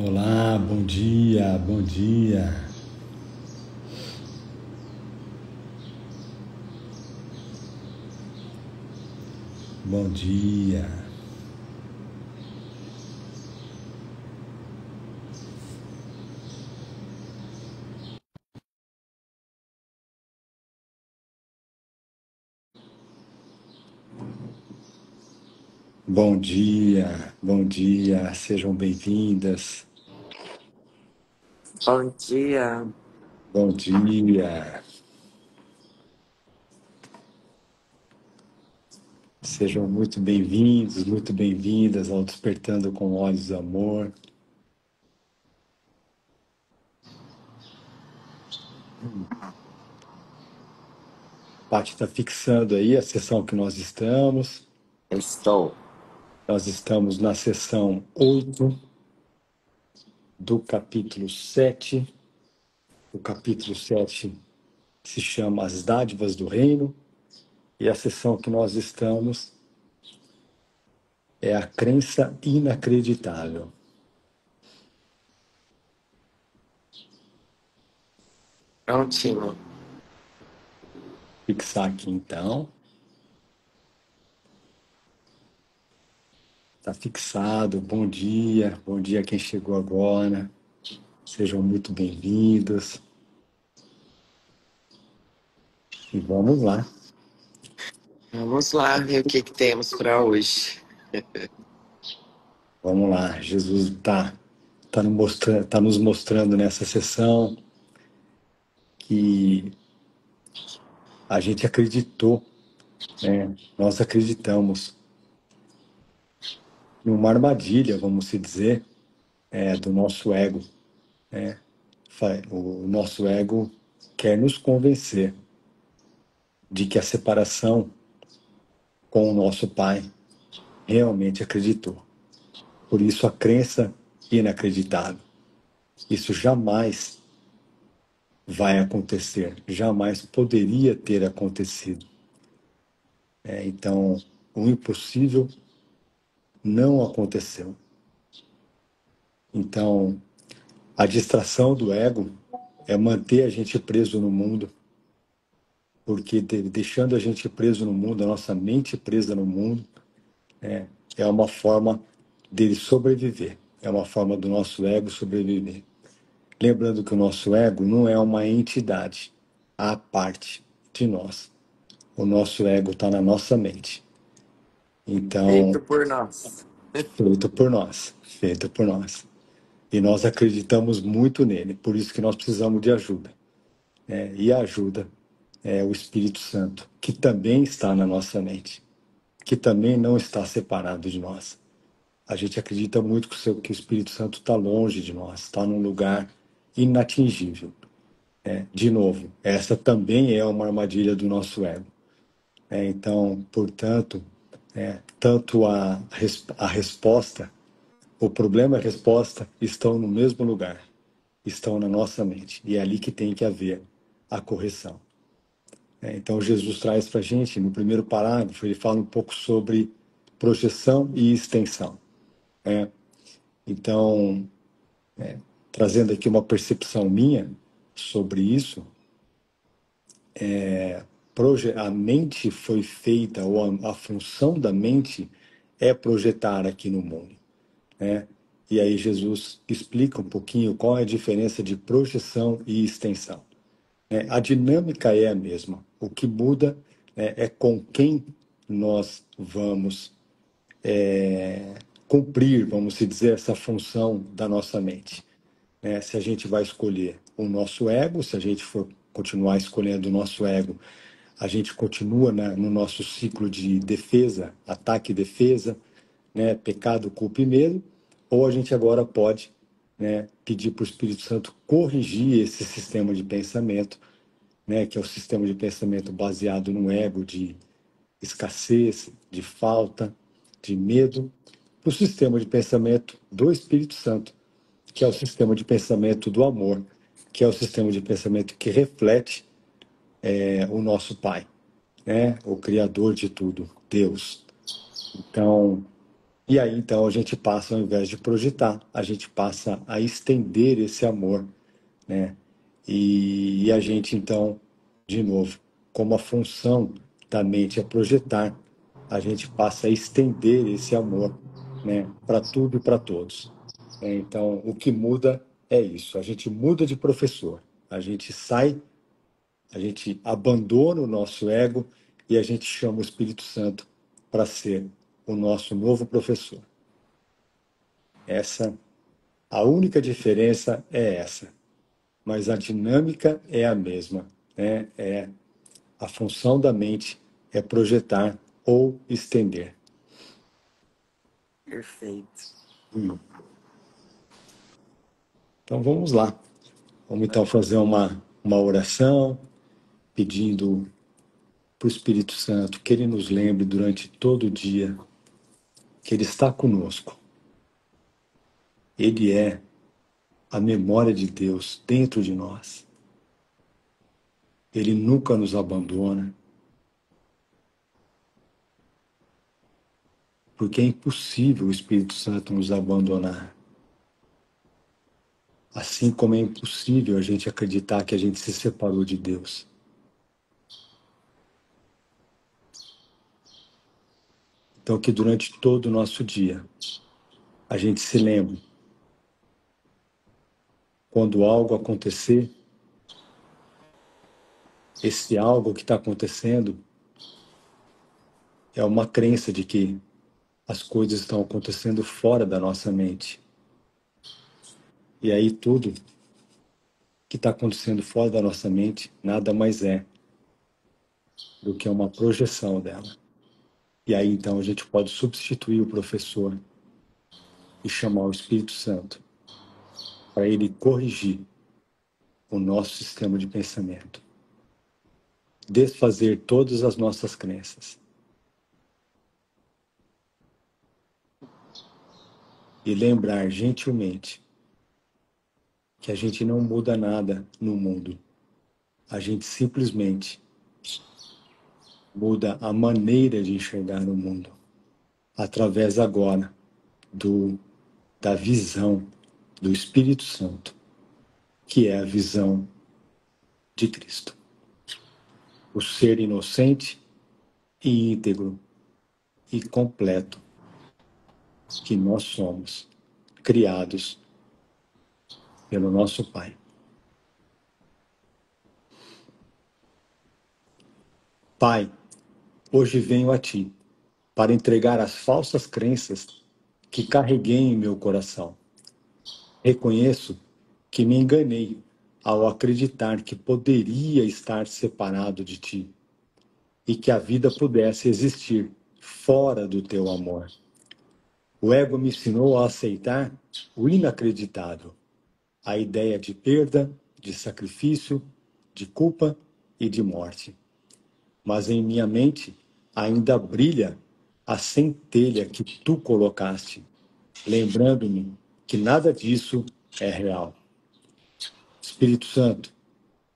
Olá, bom dia, bom dia. Bom dia. Bom dia, bom dia. Sejam bem-vindas. Bom dia. Bom dia. Sejam muito bem-vindos, muito bem-vindas ao Despertando com Olhos do Amor. Paty está fixando aí a sessão que nós estamos. Estou. Nós estamos na sessão 8 do capítulo 7. O capítulo 7 se chama As Dádivas do Reino. E a sessão que nós estamos é a crença inacreditável. Prontinho. Fixar aqui então. Está fixado. Bom dia a quem chegou agora. Sejam muito bem-vindos. E vamos lá. Vamos lá ver o que temos para hoje. Vamos lá. Jesus tá nos mostrando nessa sessão que a gente acreditou, né? Nós acreditamos numa armadilha, vamos se dizer, do nosso ego. O nosso ego quer nos convencer de que a separação com o nosso Pai realmente acreditou. Por isso a crença inacreditável. Isso jamais vai acontecer, jamais poderia ter acontecido. Então, o impossível não aconteceu. Então, a distração do ego é manter a gente preso no mundo, porque deixando a gente preso no mundo, a nossa mente presa no mundo, é uma forma dele sobreviver, é uma forma do nosso ego sobreviver. Lembrando que o nosso ego não é uma entidade à parte de nós. O nosso ego está na nossa mente. Então, Feito por nós. feito por nós, feito por nós. E nós acreditamos muito nele, por isso que nós precisamos de ajuda. E a ajuda é o Espírito Santo, que também está na nossa mente, que também não está separado de nós. A gente acredita muito que o Espírito Santo está longe de nós, está num lugar inatingível. De novo, essa também é uma armadilha do nosso ego. Então, portanto, tanto a resposta, o problema e a resposta estão no mesmo lugar, estão na nossa mente. E é ali que tem que haver a correção. Então, Jesus traz para a gente, no primeiro parágrafo, ele fala um pouco sobre projeção e extensão. Então, trazendo aqui uma percepção minha sobre isso, a mente foi feita, ou a função da mente é projetar aqui no mundo, né? E aí Jesus explica um pouquinho qual é a diferença de projeção e extensão. A dinâmica é a mesma. O que muda é com quem nós vamos cumprir, vamos dizer, essa função da nossa mente. Se a gente vai escolher o nosso ego, se a gente for continuar escolhendo o nosso ego, a gente continua no nosso ciclo de defesa, ataque e defesa, pecado, culpa e medo, ou a gente agora pode pedir para o Espírito Santo corrigir esse sistema de pensamento, que é o sistema de pensamento baseado no ego de escassez, de falta, de medo, para o sistema de pensamento do Espírito Santo, que é o sistema de pensamento do amor, que é o sistema de pensamento que reflete o nosso Pai, o Criador de tudo, Deus. Então, E aí, então, a gente passa, ao invés de projetar, a gente passa a estender esse amor, né? E a gente, então, de novo, como a função da mente é projetar, a gente passa a estender esse amor, né, para tudo e para todos. Então, o que muda é isso. A gente muda de professor. A gente sai, a gente abandona o nosso ego e a gente chama o Espírito Santo para ser o nosso novo professor. A única diferença é essa, mas a dinâmica é a mesma, né? A função da mente é projetar ou estender. Perfeito. Então vamos lá. Vamos então fazer uma oração pedindo para o Espírito Santo que ele nos lembre durante todo o dia que ele está conosco. Ele é a memória de Deus dentro de nós. Ele nunca nos abandona, porque é impossível o Espírito Santo nos abandonar. Assim como é impossível a gente acreditar que a gente se separou de Deus. Então, que durante todo o nosso dia, a gente se lembre, quando algo acontecer, esse algo que está acontecendo é uma crença de que as coisas estão acontecendo fora da nossa mente. E aí tudo que está acontecendo fora da nossa mente nada mais é do que uma projeção dela. E aí então a gente pode substituir o professor e chamar o Espírito Santo para ele corrigir o nosso sistema de pensamento, desfazer todas as nossas crenças e lembrar gentilmente que a gente não muda nada no mundo. A gente simplesmente muda a maneira de enxergar o mundo através agora da visão do Espírito Santo, que é a visão de Cristo. O ser inocente e íntegro e completo que nós somos, criados pelo nosso Pai. Pai, hoje venho a Ti para entregar as falsas crenças que carreguei em meu coração. Reconheço que me enganei ao acreditar que poderia estar separado de Ti e que a vida pudesse existir fora do Teu amor. O ego me ensinou a aceitar o inacreditável, a ideia de perda, de sacrifício, de culpa e de morte. Mas em minha mente ainda brilha a centelha que tu colocaste, lembrando-me que nada disso é real. Espírito Santo,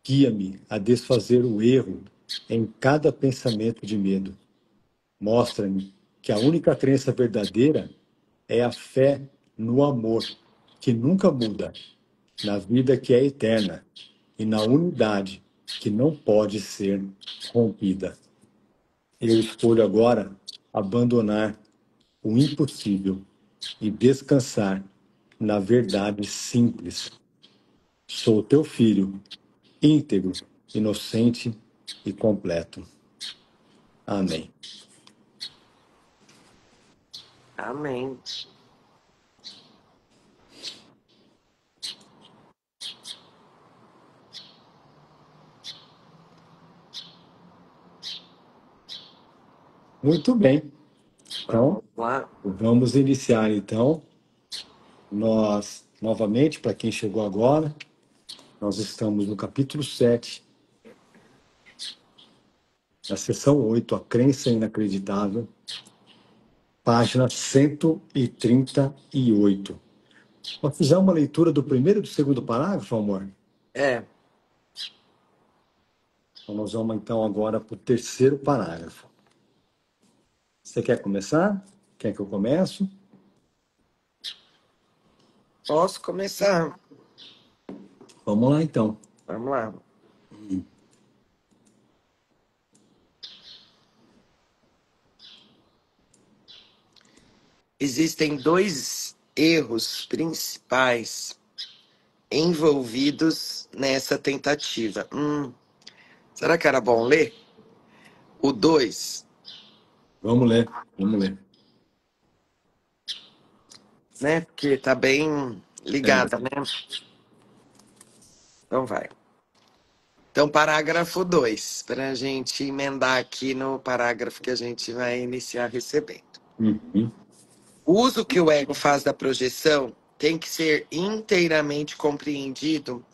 guia-me a desfazer o erro em cada pensamento de medo. Mostra-me que a única crença verdadeira é a fé no amor, que nunca muda, na vida que é eterna e na unidade que não pode ser rompida. Eu escolho agora abandonar o impossível e descansar na verdade simples. Sou teu filho, íntegro, inocente e completo. Amém. Amém. Muito bem. Então, Vamos lá. vamos iniciar então. Nós, novamente, para quem chegou agora, nós estamos no capítulo 7, na seção 8, a crença inacreditável, página 138. Nós fizemos uma leitura do primeiro e do segundo parágrafo, amor? É, Então, nós vamos então agora para o terceiro parágrafo. Você quer começar? Quer que eu comece? Posso começar? Vamos lá, então. Vamos lá. Existem dois erros principais envolvidos nessa tentativa. Será que era bom ler? O 2, Vamos ler, vamos ler. né? Porque tá bem É, ligada, né? Então vai. Então, parágrafo 2, para a gente emendar aqui no parágrafo que a gente vai iniciar recebendo. uhum, O uso que o ego faz da projeção tem que ser inteiramente compreendido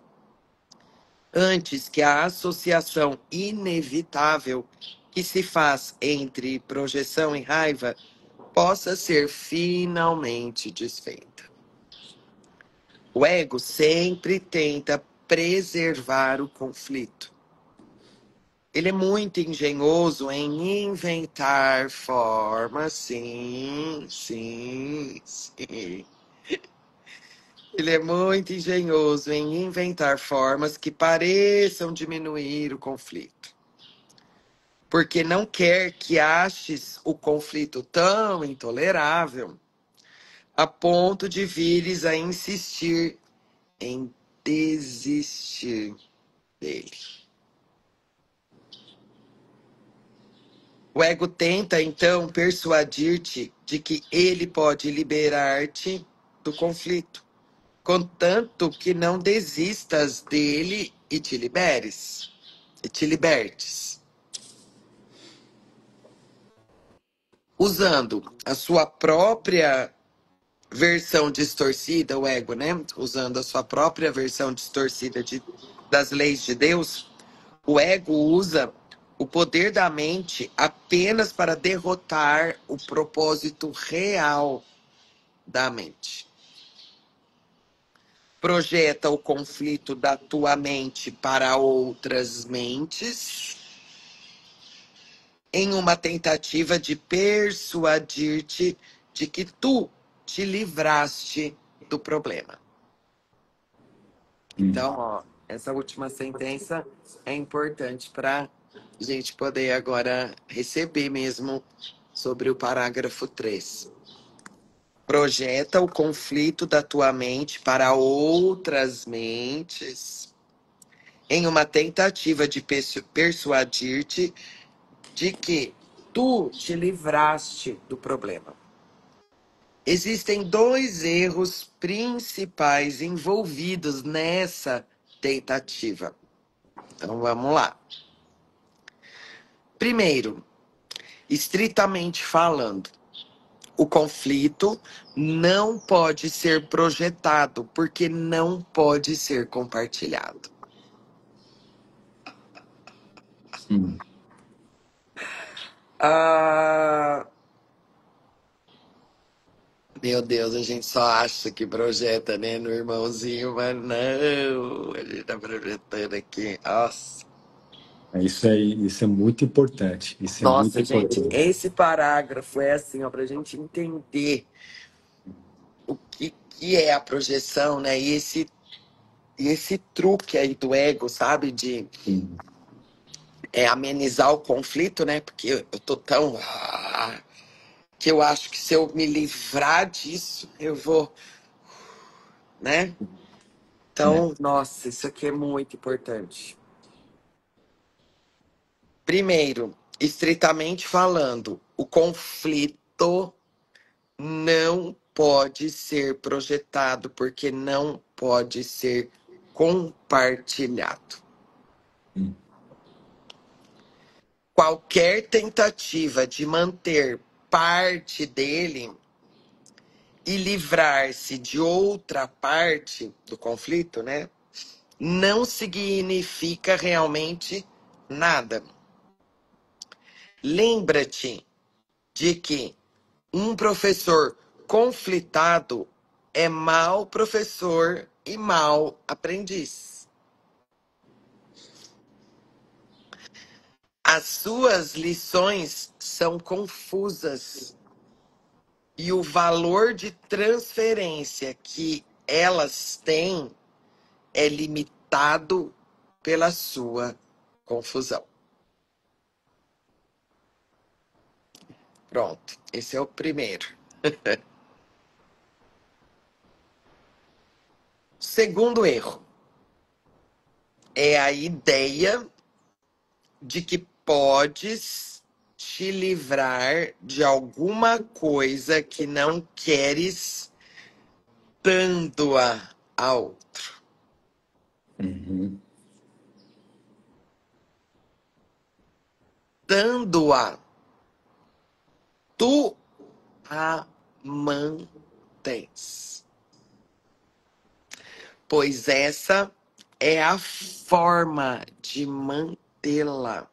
antes que a associação inevitável que se faz entre projeção e raiva possa ser finalmente desfeita. O ego sempre tenta preservar o conflito. Ele é muito engenhoso em inventar formas, sim, sim, sim. Ele é muito engenhoso em inventar formas que pareçam diminuir o conflito. Porque não quer que aches o conflito tão intolerável a ponto de vires a insistir em desistir dele. O ego tenta, então, persuadir-te de que ele pode liberar-te do conflito, contanto que não desistas dele e te liberes, e te libertes. Usando a sua própria versão distorcida, o ego, né? Usando a sua própria versão distorcida das leis de Deus, o ego usa o poder da mente apenas para derrotar o propósito real da mente. Projeta o conflito da tua mente para outras mentes em uma tentativa de persuadir-te de que tu te livraste do problema. Então, ó, essa última sentença é importante para a gente poder agora receber mesmo sobre o parágrafo 3. Projeta o conflito da tua mente para outras mentes em uma tentativa de persuadir-te de que tu te livraste do problema. Existem dois erros principais envolvidos nessa tentativa. Então vamos lá. Primeiro, estritamente falando, o conflito não pode ser projetado porque não pode ser compartilhado. hum. Ah, meu Deus, a gente só acha que projeta, né, no irmãozinho, mas não, a gente tá projetando aqui. Nossa. Isso é muito importante. Isso é muito Nossa, gente, importante. esse parágrafo é assim, ó, pra gente entender o que é a projeção, né? E esse truque aí do ego, sabe? De Sim, amenizar o conflito, né? Porque eu tô tão. Que eu acho que se eu me livrar disso, eu vou, né? é, Então, nossa, isso aqui é muito importante. Primeiro, estritamente falando, o conflito não pode ser projetado, porque não pode ser compartilhado. hum, Qualquer tentativa de manter parte dele e livrar-se de outra parte do conflito, né? Não significa realmente nada. Lembra-te de que um professor conflitado é mau professor e mau aprendiz. As suas lições são confusas e o valor de transferência que elas têm é limitado pela sua confusão. Pronto, esse é o primeiro. Segundo erro é a ideia de que podes te livrar de alguma coisa que não queres dando-a a outro. Uhum. Dando-a, tu a mantens. Pois essa é a forma de mantê-la.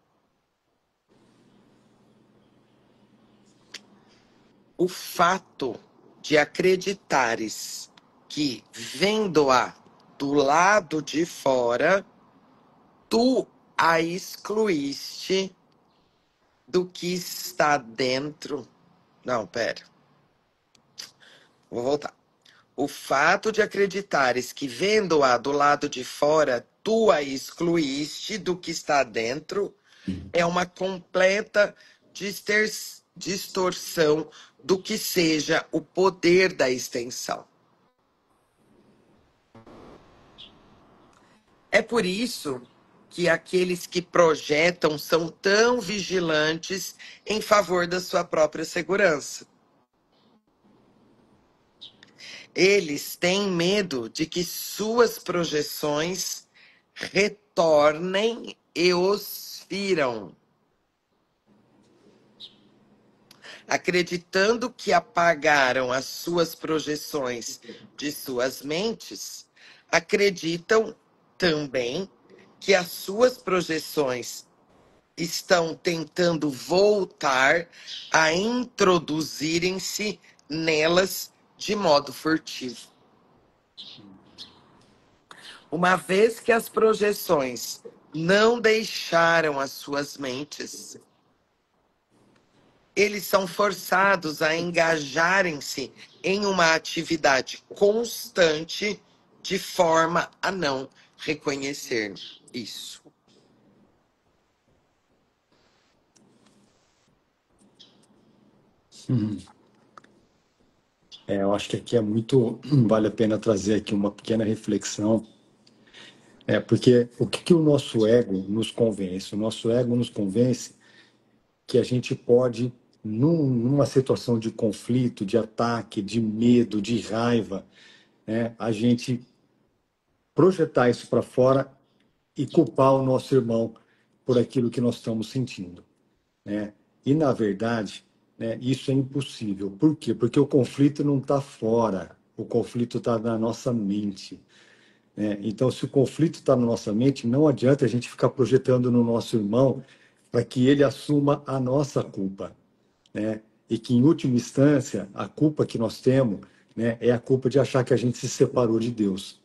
O fato de acreditares que, vendo-a do lado de fora, tu a excluíste do que está dentro. Não, pera. Vou voltar. O fato de acreditares que, vendo-a do lado de fora, tu a excluíste do que está dentro, é uma completa distorção do que seja o poder da extensão. É por isso que aqueles que projetam são tão vigilantes em favor da sua própria segurança. Eles têm medo de que suas projeções retornem e os firam. Acreditando que apagaram as suas projeções de suas mentes, acreditam também que as suas projeções estão tentando voltar a introduzirem-se nelas de modo furtivo. Uma vez que as projeções não deixaram as suas mentes, eles são forçados a engajarem-se em uma atividade constante de forma a não reconhecer isso. Uhum. Eu acho que aqui é muito, vale a pena trazer aqui uma pequena reflexão, porque o que o nosso ego nos convence? O nosso ego nos convence que a gente pode, numa situação de conflito, de ataque, de medo, de raiva, a gente projetar isso para fora e culpar o nosso irmão por aquilo que nós estamos sentindo, né? E, na verdade, isso é impossível. Por quê? Porque o conflito não está fora, o conflito está na nossa mente, né? Então, se o conflito está na nossa mente, não adianta a gente ficar projetando no nosso irmão para que ele assuma a nossa culpa, né? E que, em última instância, a culpa que nós temos, é a culpa de achar que a gente se separou de Deus,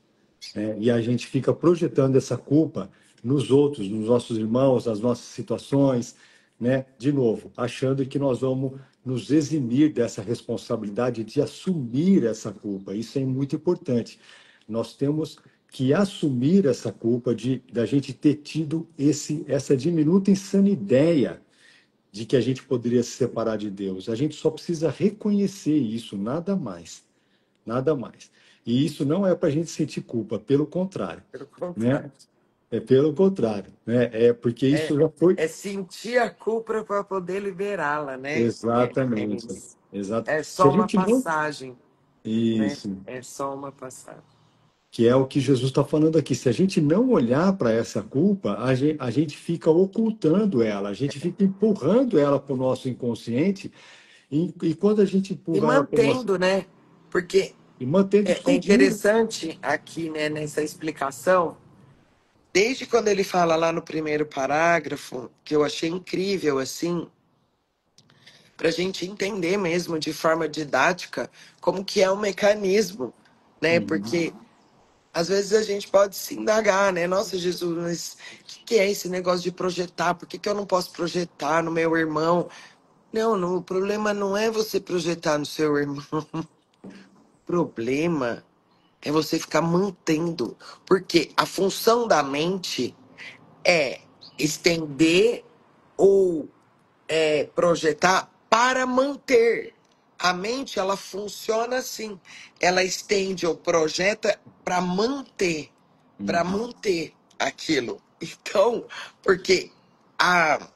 né? E a gente fica projetando essa culpa nos outros, nos nossos irmãos, nas nossas situações, né? De novo, achando que nós vamos nos eximir dessa responsabilidade de assumir essa culpa. Isso é muito importante. Nós temos que assumir essa culpa de da gente ter tido essa diminuta insana ideia de que a gente poderia se separar de Deus. A gente só precisa reconhecer isso, nada mais. Nada mais. E isso não é para a gente sentir culpa, pelo contrário, Pelo né? contrário. É pelo contrário, né? É porque isso É, já foi é sentir a culpa para poder liberá-la, né? exatamente, exato. É Se só a uma gente não passagem, né? isso, É só uma passagem. que é o que Jesus está falando aqui. Se a gente não olhar para essa culpa, a gente fica ocultando ela, a gente fica empurrando ela para o nosso inconsciente, e quando a gente E empurra ela para o nosso mantendo, né? Porque e mantendo é escondido. interessante aqui, né, nessa explicação, desde quando ele fala lá no primeiro parágrafo, que eu achei incrível, assim, para a gente entender mesmo de forma didática como que é o mecanismo, né? Uhum. Porque às vezes a gente pode se indagar, né? Nossa, Jesus, mas o que é esse negócio de projetar? Por que eu não posso projetar no meu irmão? Não, o problema não é você projetar no seu irmão. O problema é você ficar mantendo. Porque a função da mente é estender ou projetar para manter. A mente, ela funciona assim. Ela estende ou projeta para Uhum. manter aquilo. Então, porque a,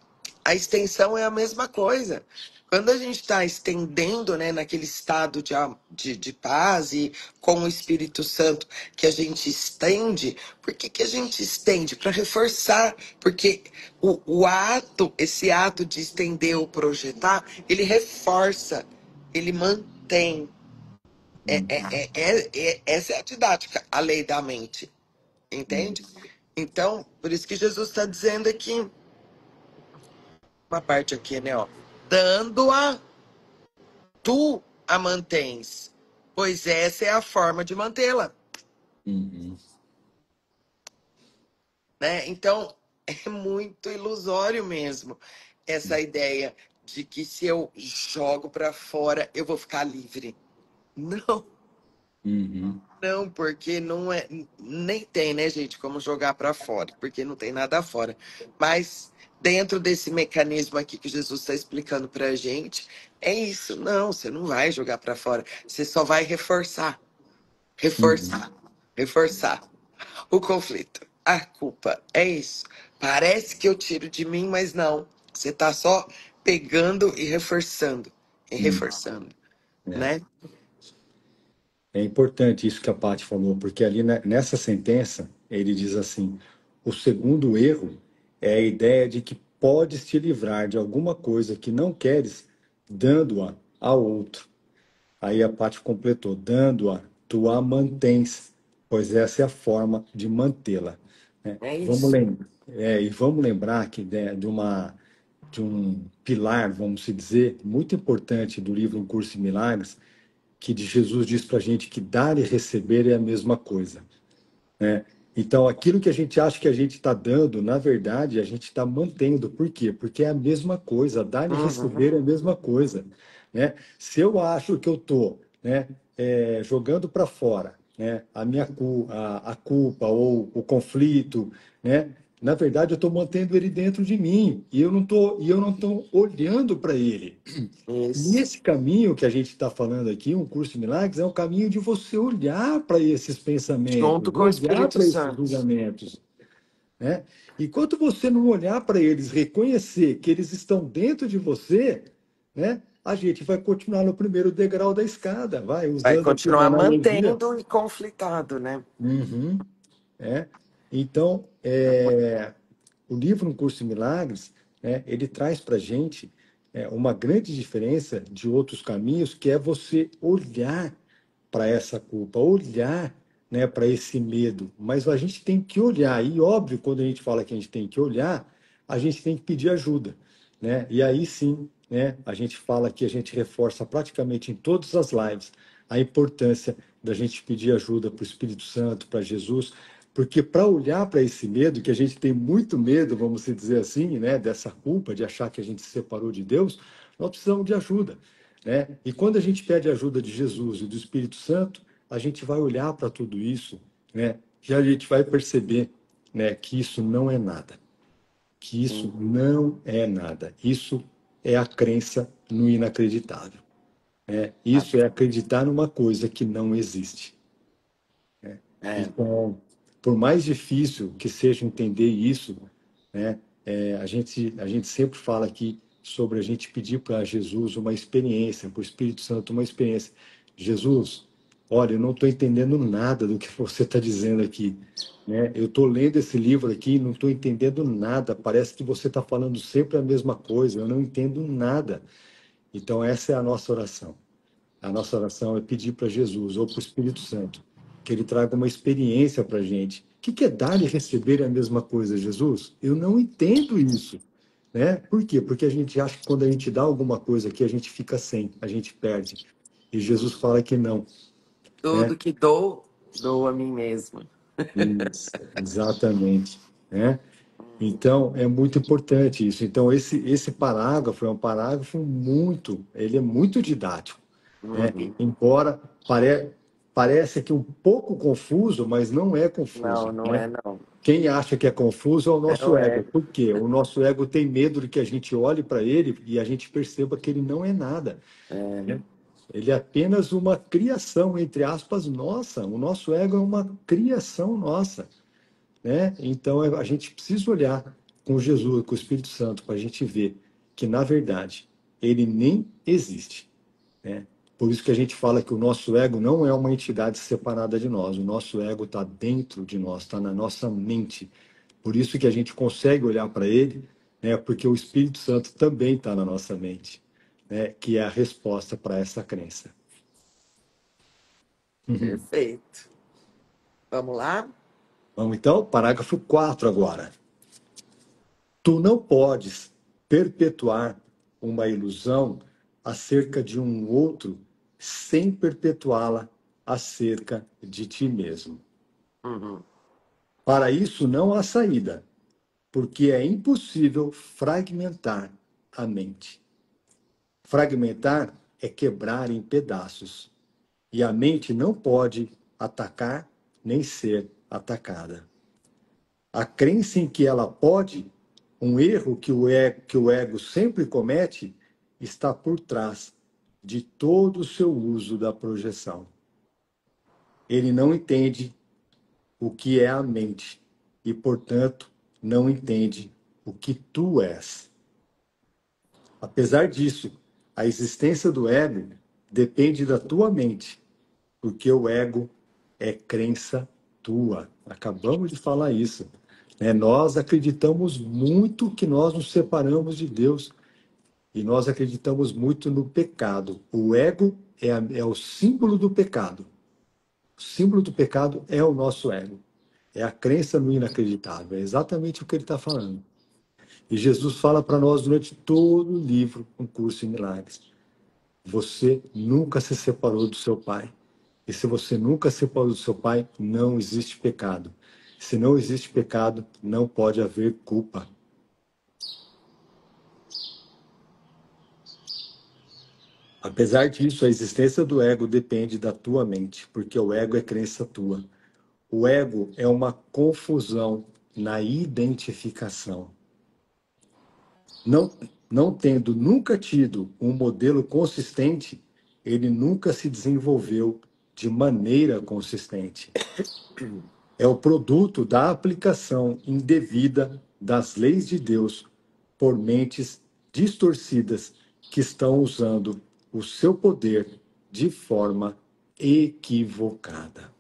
a extensão é a mesma coisa. Quando a gente está estendendo, né, naquele estado de paz e com o Espírito Santo que a gente estende, por que, que a gente estende? Para reforçar, porque o ato, esse ato de estender ou projetar, ele reforça, ele mantém. Uhum. Essa é a didática, a lei da mente, entende? Isso. Então, por isso que Jesus está dizendo aqui, uma parte aqui, né, ó, dando-a, tu a mantens, pois essa é a forma de mantê-la, Uhum. né? Então, é muito ilusório mesmo essa ideia de que se eu jogo para fora, eu vou ficar livre. Não, Uhum. não, porque não é, nem tem, né, gente, como jogar para fora, porque não tem nada fora. Mas dentro desse mecanismo aqui que Jesus está explicando para a gente, é isso. Não, você não vai jogar para fora, você só vai reforçar, Uhum. reforçar, reforçar o conflito, a culpa. É isso. Parece que eu tiro de mim, mas não. Você tá só pegando e Uhum. reforçando, É. né? É importante isso que a Paty falou, porque ali nessa sentença ele diz assim: o segundo erro é a ideia de que podes te livrar de alguma coisa que não queres, dando-a ao outro. Aí a Paty completou: dando-a, tu a mantens, pois essa é a forma de mantê-la. Né? É isso. E vamos lembrar que né, de um pilar, vamos se dizer, muito importante do livro Um Curso em Milagres, que de Jesus diz para a gente que dar e receber é a mesma coisa, né? Então, aquilo que a gente acha que a gente está dando, na verdade, a gente está mantendo. Por quê? Porque é a mesma coisa. Dar e Uhum. receber é a mesma coisa, né? Se eu acho que eu estou, né, jogando para fora, né, a culpa ou o conflito, né? Na verdade, eu estou mantendo ele dentro de mim e eu não estou olhando para ele. Isso. Nesse caminho que a gente está falando aqui, um curso de milagres, é o caminho de você olhar para esses pensamentos, Junto com o olhar Espírito para esses Santo. julgamentos, né? Enquanto você não olhar para eles, reconhecer que eles estão dentro de você, né? A gente vai continuar no primeiro degrau da escada, vai, Vai usando aqui uma continuar analogia. mantendo e conflitado, né? Uhum, é. Então, o livro Um Curso em Milagres, né, ele traz para a gente uma grande diferença de outros caminhos, que é você olhar para essa culpa, olhar, né, para esse medo. Mas a gente tem que olhar, e óbvio, quando a gente fala que a gente tem que olhar, a gente tem que pedir ajuda, né? E aí sim, né, a gente fala que a gente reforça praticamente em todas as lives a importância da gente pedir ajuda para o Espírito Santo, para Jesus, porque para olhar para esse medo, que a gente tem muito medo, vamos dizer assim, né, dessa culpa de achar que a gente se separou de Deus, nós precisamos de ajuda, né? E quando a gente pede ajuda de Jesus e do Espírito Santo, a gente vai olhar para tudo isso, né? E a gente vai perceber, né, que isso não é nada, que isso não é nada. Isso é a crença no inacreditável, né? Isso é acreditar numa coisa que não existe. É. Então, por mais difícil que seja entender isso, né, a gente sempre fala aqui sobre a gente pedir para Jesus uma experiência, para o Espírito Santo uma experiência. Jesus, olha, eu não estou entendendo nada do que você está dizendo aqui, né? Eu estou lendo esse livro aqui e não estou entendendo nada. Parece que você está falando sempre a mesma coisa. Eu não entendo nada. Então, essa é a nossa oração. A nossa oração é pedir para Jesus ou para o Espírito Santo que ele traga uma experiência para a gente. O que é dar e receber é a mesma coisa, Jesus? Eu não entendo isso, né? Por quê? Porque a gente acha que quando a gente dá alguma coisa aqui, a gente fica sem, a gente perde. E Jesus fala que não, né? Tudo que dou, dou a mim mesmo. Isso, exatamente, né? Então, é muito importante isso. Então, esse parágrafo é um parágrafo muito, ele é muito didático, né? Uhum. Embora parece que um pouco confuso, mas não é confuso, Não, não né? é não. Quem acha que é confuso é o É nosso o ego. ego. Por quê? O nosso ego tem medo de que a gente olhe para ele e a gente perceba que ele não é nada, É, né? Ele é apenas uma criação, entre aspas, nossa. O nosso ego é uma criação nossa, né? Então a gente precisa olhar com Jesus, com o Espírito Santo, para a gente ver que, na verdade, ele nem existe, né? Por isso que a gente fala que o nosso ego não é uma entidade separada de nós. O nosso ego está dentro de nós, está na nossa mente. Por isso que a gente consegue olhar para ele, né? Porque o Espírito Santo também está na nossa mente, né? Que é a resposta para essa crença. perfeito. Vamos lá? Vamos então, parágrafo 4 agora. Tu não podes perpetuar uma ilusão acerca de um outro sem perpetuá-la acerca de ti mesmo. Uhum. Para isso não há saída, porque é impossível fragmentar a mente. Fragmentar é quebrar em pedaços, e a mente não pode atacar nem ser atacada. A crença em que ela pode, um erro que o ego sempre comete, está por trás de todo o seu uso da projeção. Ele não entende o que é a mente e, portanto, não entende o que tu és. Apesar disso, a existência do ego depende da tua mente, porque o ego é crença tua. Acabamos de falar isso, né? Nós acreditamos muito que nós nos separamos de Deus e nós acreditamos muito no pecado. O ego é o símbolo do pecado. O símbolo do pecado é o nosso ego. É a crença no inacreditável. É exatamente o que ele está falando. E Jesus fala para nós durante todo o livro, Um Curso em Milagres. Você nunca se separou do seu pai. E se você nunca se separou do seu pai, não existe pecado. Se não existe pecado, não pode haver culpa. Apesar disso, a existência do ego depende da tua mente, porque o ego é crença tua. O ego é uma confusão na identificação. Não, não tendo nunca tido um modelo consistente, ele nunca se desenvolveu de maneira consistente. É o produto da aplicação indevida das leis de Deus por mentes distorcidas que estão usando o seu poder de forma equivocada.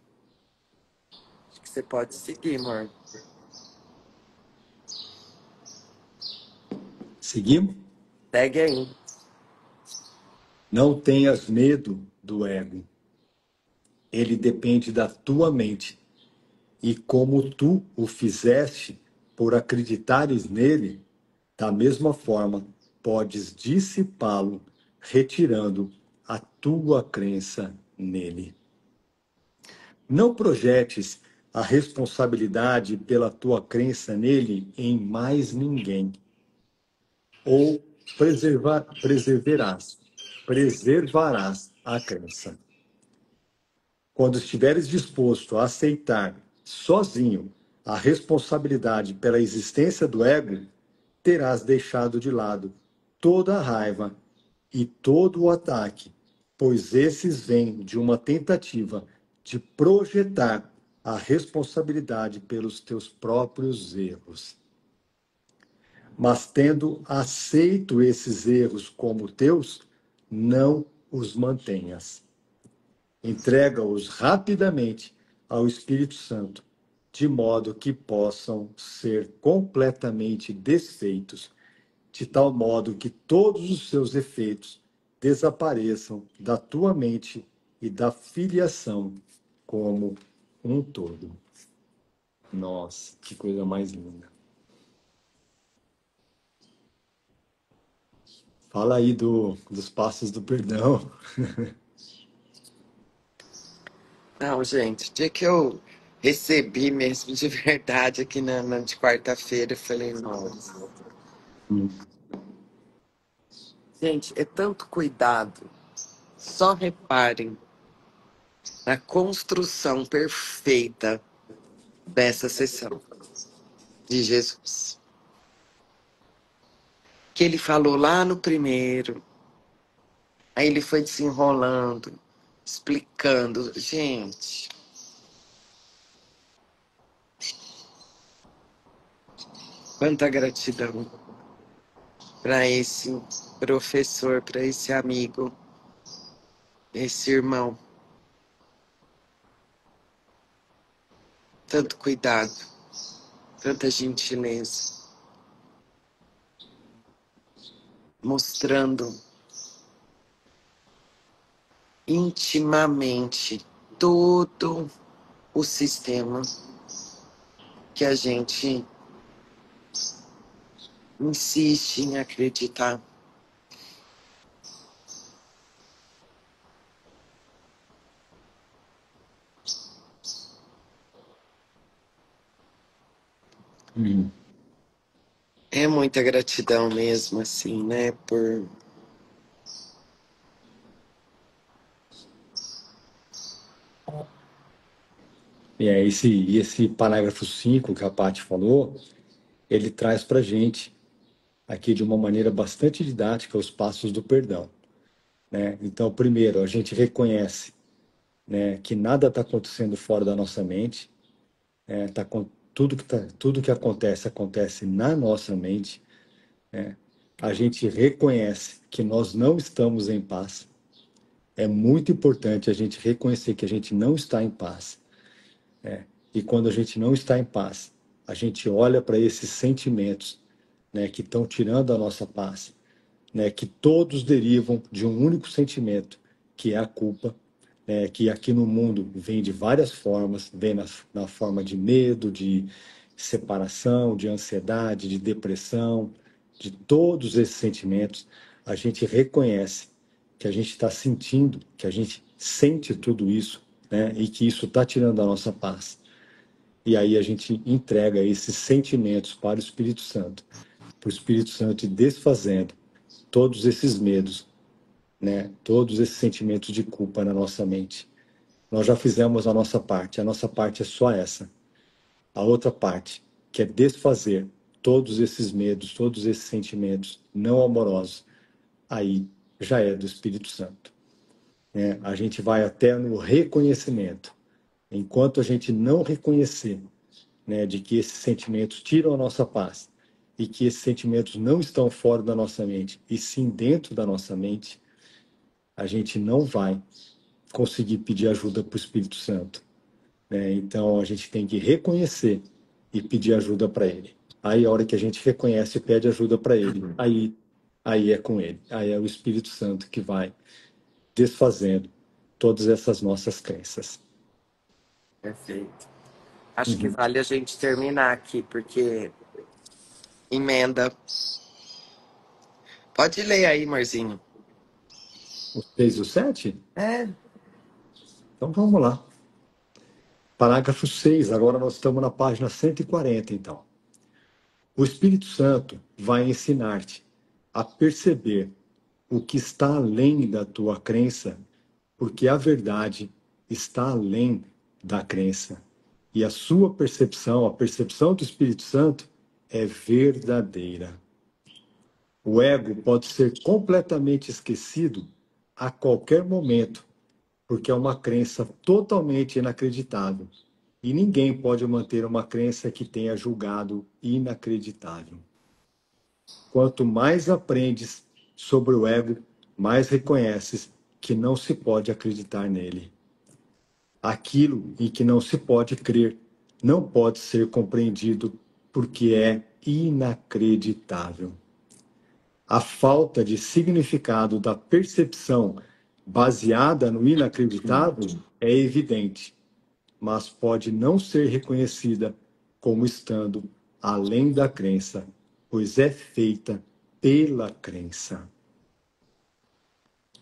Acho que você pode seguir, amor. Seguimos? Segue aí. Não tenhas medo do ego. Ele depende da tua mente. E como tu o fizeste por acreditares nele, da mesma forma podes dissipá-lo, retirando a tua crença nele. Não projetes a responsabilidade pela tua crença nele em mais ninguém, ou preservarás a crença. Quando estiveres disposto a aceitar sozinho a responsabilidade pela existência do ego, terás deixado de lado toda a raiva e todo o ataque, pois esses vêm de uma tentativa de projetar a responsabilidade pelos teus próprios erros. Mas tendo aceito esses erros como teus, não os mantenhas. Entrega-os rapidamente ao Espírito Santo, de modo que possam ser completamente desfeitos, de tal modo que todos os seus efeitos desapareçam da tua mente e da filiação como um todo. Nossa, que coisa mais linda. Fala aí dos passos do perdão. Não, gente, o dia que eu recebi mesmo de verdade aqui de quarta-feira, eu falei, nossa. Gente, é tanto cuidado. Só reparem na construção perfeita dessa sessão de Jesus. Que ele falou lá no primeiro, aí ele foi desenrolando, explicando. Gente, quanta gratidão para esse professor, para esse amigo, esse irmão. Tanto cuidado, tanta gentileza, mostrando intimamente todo o sistema que a gente insiste em acreditar. É muita gratidão mesmo, assim, né? Por Esse parágrafo 5 que a Paty falou, ele traz para a gente, aqui de uma maneira bastante didática, os passos do perdão. Né? Então, primeiro, a gente reconhece, né, que nada está acontecendo fora da nossa mente, tudo que acontece, acontece na nossa mente. Né? A gente reconhece que nós não estamos em paz. É muito importante a gente reconhecer que a gente não está em paz. E quando a gente não está em paz, a gente olha para esses sentimentos, né, que estão tirando a nossa paz, né, que todos derivam de um único sentimento, que é a culpa, né, que aqui no mundo vem de várias formas, vem na forma de medo, de separação, de ansiedade, de depressão, de todos esses sentimentos. A gente reconhece que a gente está sentindo, que a gente sente tudo isso, né, e que isso está tirando a nossa paz. E aí a gente entrega esses sentimentos para o Espírito Santo, para o Espírito Santo ir desfazendo todos esses medos, né? Todos esses sentimentos de culpa na nossa mente. Nós já fizemos a nossa parte é só essa. A outra parte, que é desfazer todos esses medos, todos esses sentimentos não amorosos, aí já é do Espírito Santo. Né? A gente vai até no reconhecimento. Enquanto a gente não reconhecer, né, de que esses sentimentos tiram a nossa paz e que esses sentimentos não estão fora da nossa mente, e sim dentro da nossa mente, a gente não vai conseguir pedir ajuda para o Espírito Santo. Né? Então, a gente tem que reconhecer e pedir ajuda para Ele. Aí, a hora que a gente reconhece e pede ajuda para Ele, aí é com Ele. Aí é o Espírito Santo que vai desfazendo todas essas nossas crenças. perfeito. Acho que vale a gente terminar aqui, porque emenda. Pode ler aí, Marzinho. O 6 e o 7? É. Então, vamos lá. Parágrafo 6, agora nós estamos na página 140, então. O Espírito Santo vai ensinar-te a perceber o que está além da tua crença, porque a verdade está além da crença. E a sua percepção, a percepção do Espírito Santo, é verdadeira. O ego pode ser completamente esquecido a qualquer momento, porque é uma crença totalmente inacreditável. E ninguém pode manter uma crença que tenha julgado inacreditável. Quanto mais aprendes sobre o ego, mais reconheces que não se pode acreditar nele. Aquilo em que não se pode crer não pode ser compreendido porque é inacreditável. A falta de significado da percepção baseada no inacreditável é evidente, mas pode não ser reconhecida como estando além da crença, pois é feita pela crença.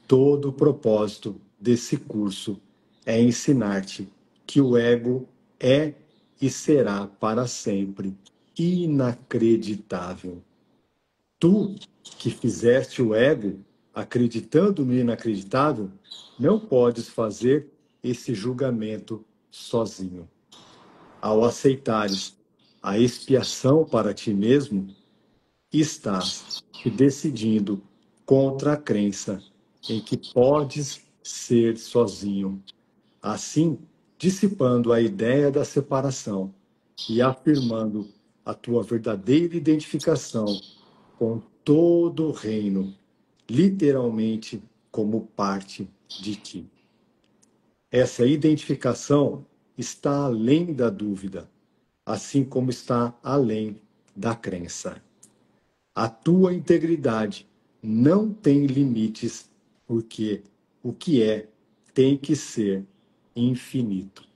Todo o propósito desse curso é ensinar-te que o ego é e será para sempre inacreditável. Tu, que fizeste o ego acreditando no inacreditável, não podes fazer esse julgamento sozinho. Ao aceitares a expiação para ti mesmo, estás te decidindo contra a crença em que podes ser sozinho, assim dissipando a ideia da separação e afirmando a tua verdadeira identificação com todo o reino, literalmente como parte de ti. Essa identificação está além da dúvida, assim como está além da crença. A tua integridade não tem limites, porque o que é tem que ser infinito.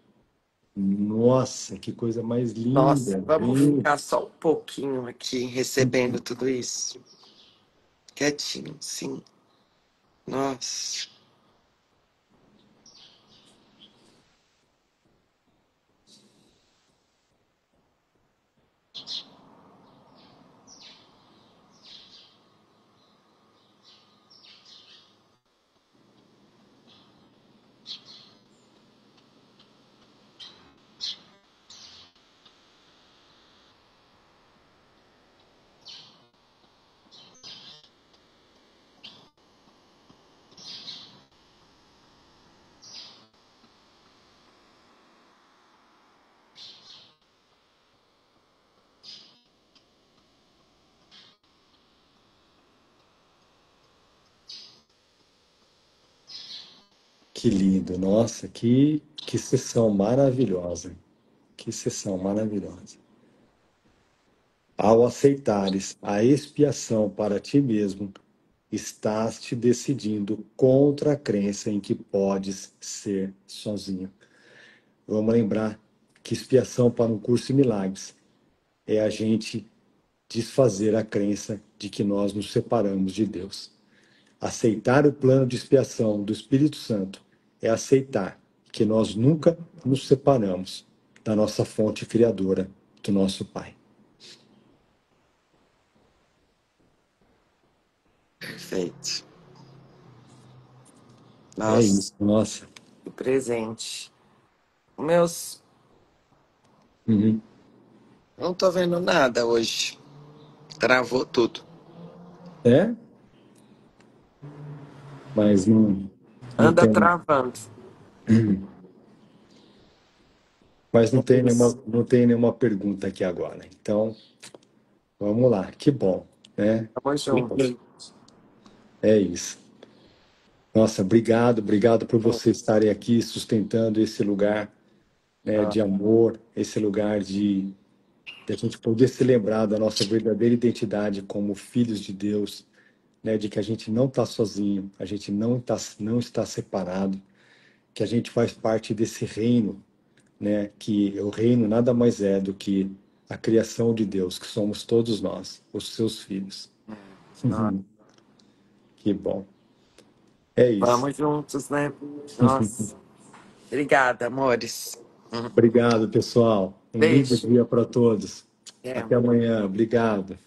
Nossa, que coisa mais Nossa, linda, vamos gente. ficar só um pouquinho aqui recebendo tudo isso. Quietinho, sim. Nossa. Que lindo, nossa, que sessão maravilhosa. Que sessão maravilhosa. Ao aceitares a expiação para ti mesmo, estás te decidindo contra a crença em que podes ser sozinho. Vamos lembrar que expiação para um curso em milagres é a gente desfazer a crença de que nós nos separamos de Deus. Aceitar o plano de expiação do Espírito Santo é aceitar que nós nunca nos separamos da nossa fonte criadora, do nosso Pai. Perfeito. É Nossa, isso, nossa. que presente. Meus, Uhum. não tô vendo nada hoje. Travou tudo. É, mas não Anda tem, travando. mas É isso. não tem nenhuma pergunta aqui agora. Então, vamos lá. Que bom, né? Tamo Que junto. bom. É isso. Nossa, obrigado por vocês estarem aqui sustentando esse lugar, né, Ah, de amor, esse lugar de a gente poder se lembrar da nossa verdadeira identidade como filhos de Deus, né, de que a gente não está sozinho, a gente não está separado, que a gente faz parte desse reino, né, que o reino nada mais é do que a criação de Deus, que somos todos nós, os seus filhos. ah, Que bom. É isso. vamos juntos, né? Nossa. Obrigada, amores. Obrigado, pessoal. Um lindo Beijo. dia para todos. É. Até amanhã. Obrigado.